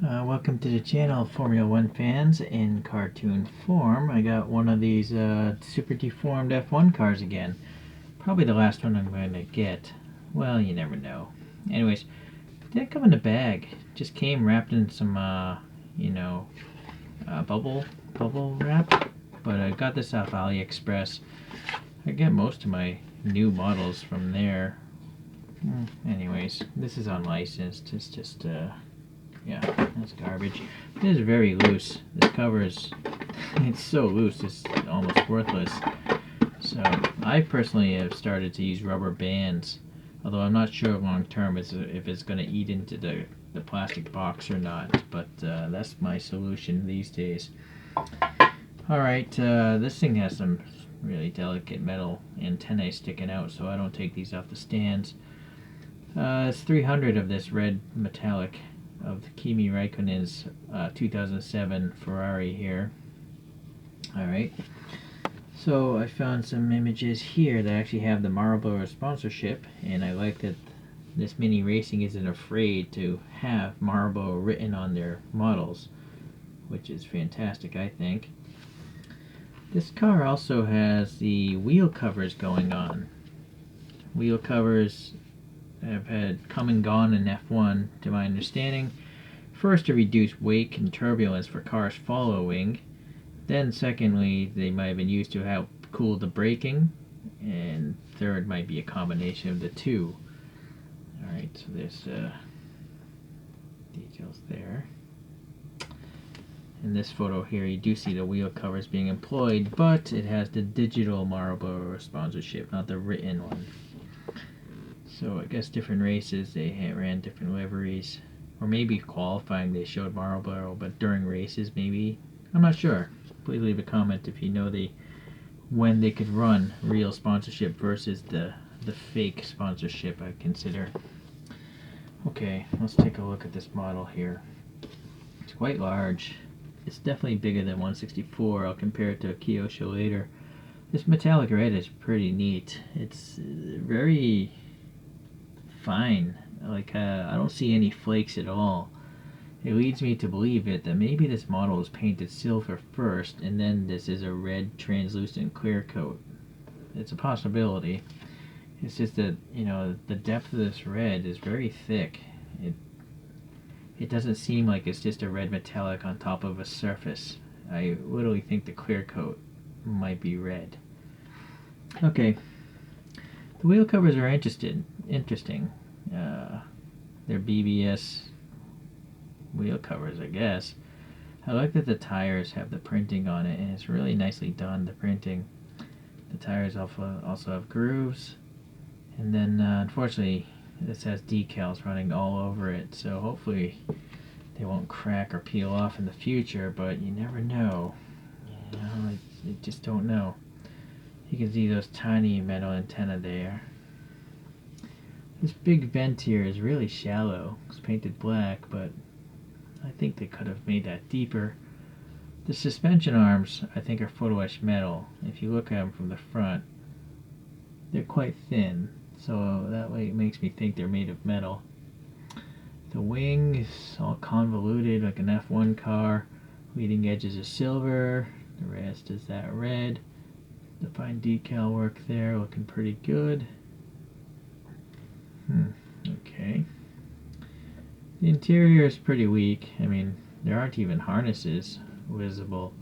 Welcome to the channel, Formula One fans in cartoon form. I got one of these super deformed F1 cars again. Probably the last one I'm going to get. Well, you never know. Anyways, didn't come in a bag. Just came wrapped in some, bubble wrap. But I got this off AliExpress. I get most of my new models from there. Anyways, this is unlicensed. It's just, yeah, that's garbage. It is very loose. This cover is, it's so loose, it's almost worthless. So I personally have started to use rubber bands, although I'm not sure long term if it's going to eat into the plastic box or not, but that's my solution these days. Alright, this thing has some really delicate metal antennae sticking out, so I don't take these off the stands. It's 300 of this red metallic of the Kimi Raikkonen's 2007 Ferrari here. Alright, so I found some images here that actually have the Marlboro sponsorship, and I like that this Mini Racing isn't afraid to have Marlboro written on their models, which is fantastic, I think. This car also has the wheel covers going on. Wheel covers have had come and gone in F1, to my understanding. First, to reduce wake and turbulence for cars following. Then, secondly, they might have been used to help cool the braking. And third might be a combination of the two. Alright, so there's details there. In this photo here, you do see the wheel covers being employed, but it has the digital Marlboro sponsorship, not the written one. So I guess different races, they ran different liveries. Or maybe qualifying they showed Marlboro, but during races maybe. I'm not sure. Please leave a comment if you know when they could run real sponsorship versus the fake sponsorship, I consider. Okay, let's take a look at this model here. It's quite large. It's definitely bigger than 164. I'll compare it to a Kyosho later. This metallic red is pretty neat. It's very fine. Like, I don't see any flakes at all. It leads me to believe that maybe this model is painted silver first, and then this is a red translucent clear coat. It's a possibility. It's just that, the depth of this red is very thick. It doesn't seem like it's just a red metallic on top of a surface. I literally think the clear coat might be red. Okay. The wheel covers are interesting. They're BBS wheel covers, I guess. I like that the tires have the printing on it, and it's really nicely done, the printing. The tires also have grooves, and then unfortunately this has decals running all over it, so hopefully they won't crack or peel off in the future, but you never know. You just don't know. You can see those tiny metal antennae there. This big vent here is really shallow. It's painted black, but I think they could have made that deeper. The suspension arms, I think, are photo etched metal. If you look at them from the front, they're quite thin, so that way it makes me think they're made of metal. The wing is all convoluted like an F1 car. Leading edges are silver, the rest is that red. The fine decal work there, looking pretty good. Okay. The interior is pretty weak. I mean, there aren't even harnesses visible.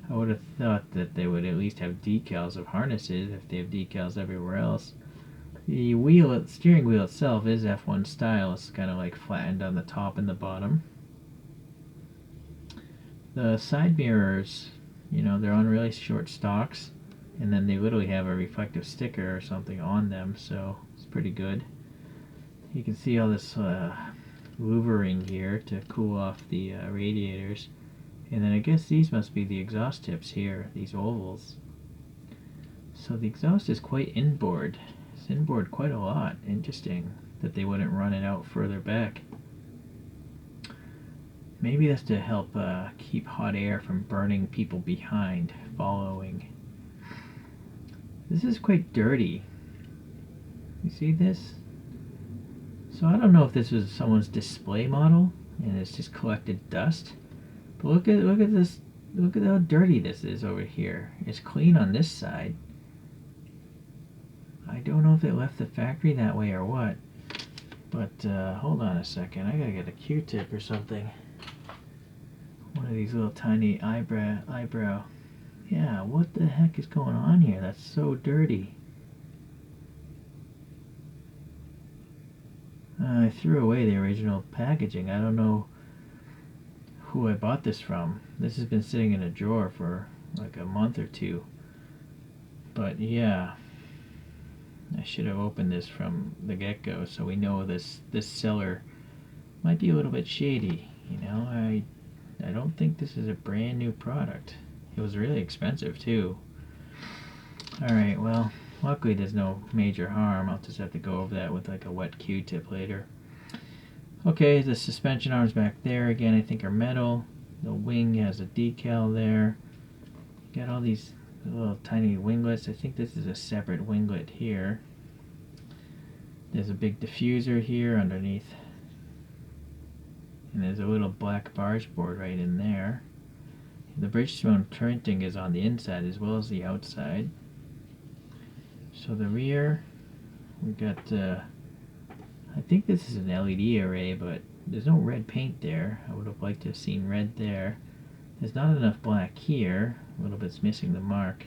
I would have thought that they would at least have decals of harnesses if they have decals everywhere else. The steering wheel itself is F1 style. It's kind of like flattened on the top and the bottom. The side mirrors, they're on really short stalks, and then they literally have a reflective sticker or something on them, so it's pretty good. You can see all this louvering here to cool off the radiators. And then I guess these must be the exhaust tips here, these ovals. So the exhaust is quite inboard. It's inboard quite a lot. Interesting that they wouldn't run it out further back. Maybe that's to help keep hot air from burning people behind, following. This is quite dirty. You see this? So I don't know if this was someone's display model and it's just collected dust. But look at this. Look at how dirty this is over here. It's clean on this side. I don't know if it left the factory that way or what. But hold on a second. I gotta get a Q-tip or something. One of these little tiny eyebrow. Yeah, what the heck is going on here? That's so dirty. I threw away the original packaging. I don't know who I bought this from. This has been sitting in a drawer for like a month or two. But yeah, I should have opened this from the get-go so we know this seller might be a little bit shady. You know, I don't think this is a brand new product. It was really expensive too. Alright, well, luckily there's no major harm. I'll just have to go over that with like a wet Q-tip later. Okay, the suspension arms back there again I think are metal. The wing has a decal there. Got all these little tiny winglets. I think this is a separate winglet here. There's a big diffuser here underneath. And there's a little black barge board right in there. The Bridgestone printing is on the inside as well as the outside. So the rear, we got, I think this is an LED array, but there's no red paint there. I would have liked to have seen red there. There's not enough black here. A little bit's missing the mark.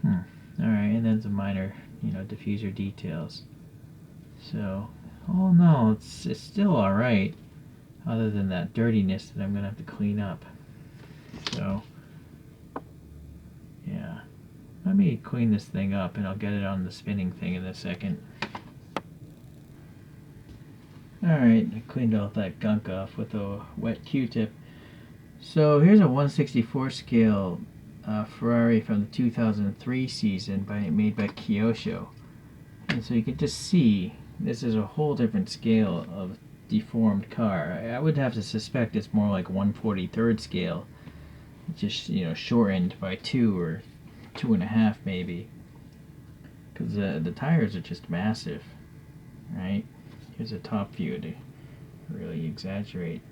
Alright, and then some minor, diffuser details. So, oh no, it's still alright. Other than that dirtiness that I'm going to have to clean up. So, yeah. Let me clean this thing up and I'll get it on the spinning thing in a second. Alright, I cleaned all that gunk off with a wet Q-tip. So here's a 1/64 scale Ferrari from the 2003 season made by Kyosho. And so you can just see this is a whole different scale of deformed car. I would have to suspect it's more like 1/43rd scale. Just, shortened by 2 or 2.5 maybe. Because the tires are just massive, right? Here's a top view to really exaggerate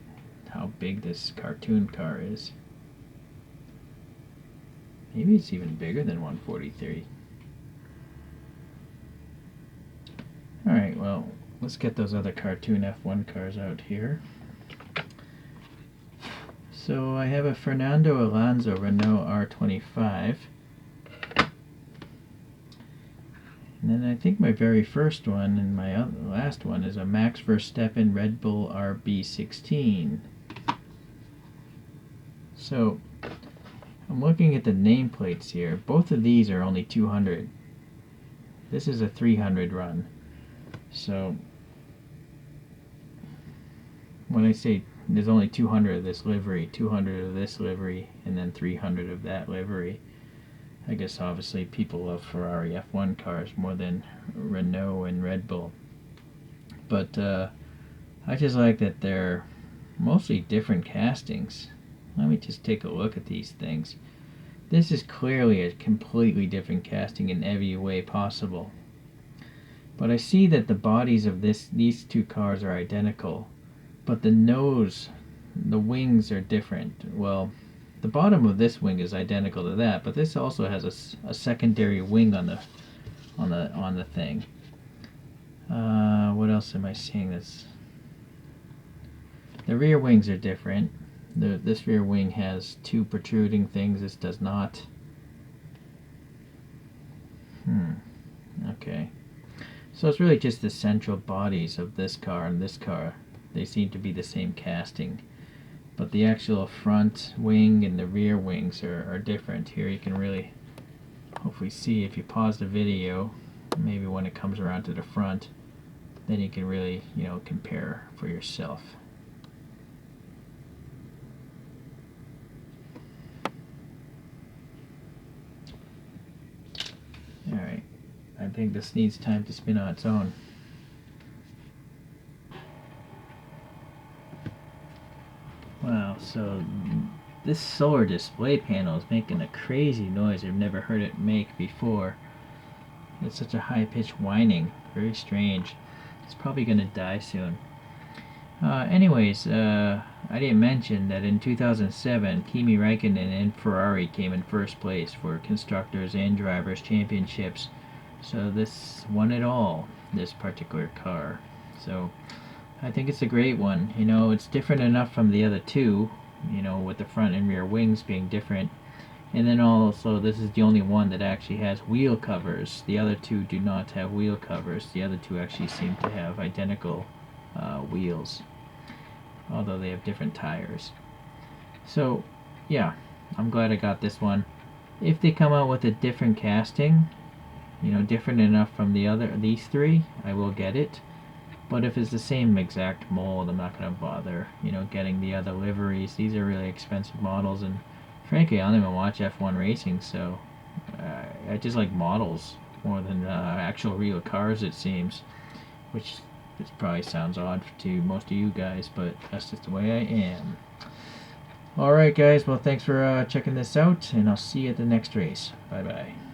how big this cartoon car is. Maybe it's even bigger than 1/43. Alright, well, let's get those other cartoon F1 cars out here. So I have a Fernando Alonso Renault R25. And then I think my very first one and my last one is a Max Verstappen Red Bull RB16. So I'm looking at the nameplates here. Both of these are only 200. This is a 300 run. So when I say there's only 200 of this livery, 200 of this livery, and then 300 of that livery, I guess obviously people love Ferrari F1 cars more than Renault and Red Bull. But I just like that they're mostly different castings. Let me just take a look at these things. This is clearly a completely different casting in every way possible. But I see that the bodies of these two cars are identical, but the nose, the wings are different. Well, the bottom of this wing is identical to that, but this also has a secondary wing on the thing. What else am I seeing? The rear wings are different. This rear wing has 2 protruding things. This does not. Okay. So it's really just the central bodies of this car and this car. They seem to be the same casting. But the actual front wing and the rear wings are different. Here you can really hopefully see if you pause the video, maybe when it comes around to the front, then you can really, compare for yourself. Alright, I think this needs time to spin on its own. Wow, so this solar display panel is making a crazy noise I've never heard it make before. It's such a high-pitched whining, very strange. It's probably gonna die soon. Anyways, I didn't mention that in 2007, Kimi Raikkonen and Ferrari came in first place for Constructors and Drivers Championships. So this won it all, this particular car. So I think it's a great one. You know, it's different enough from the other two, you know, with the front and rear wings being different. And then also, this is the only one that actually has wheel covers. The other two do not have wheel covers. The other two actually seem to have identical wheels, although they have different tires. So, yeah, I'm glad I got this one. If they come out with a different casting, you know, different enough from these three, I will get it. But if it's the same exact mold, I'm not going to bother, you know, getting the other liveries. These are really expensive models, and frankly, I don't even watch F1 racing, so I just like models more than actual real cars, it seems. Which probably sounds odd to most of you guys, but that's just the way I am. Alright guys, well thanks for checking this out, and I'll see you at the next race. Bye bye.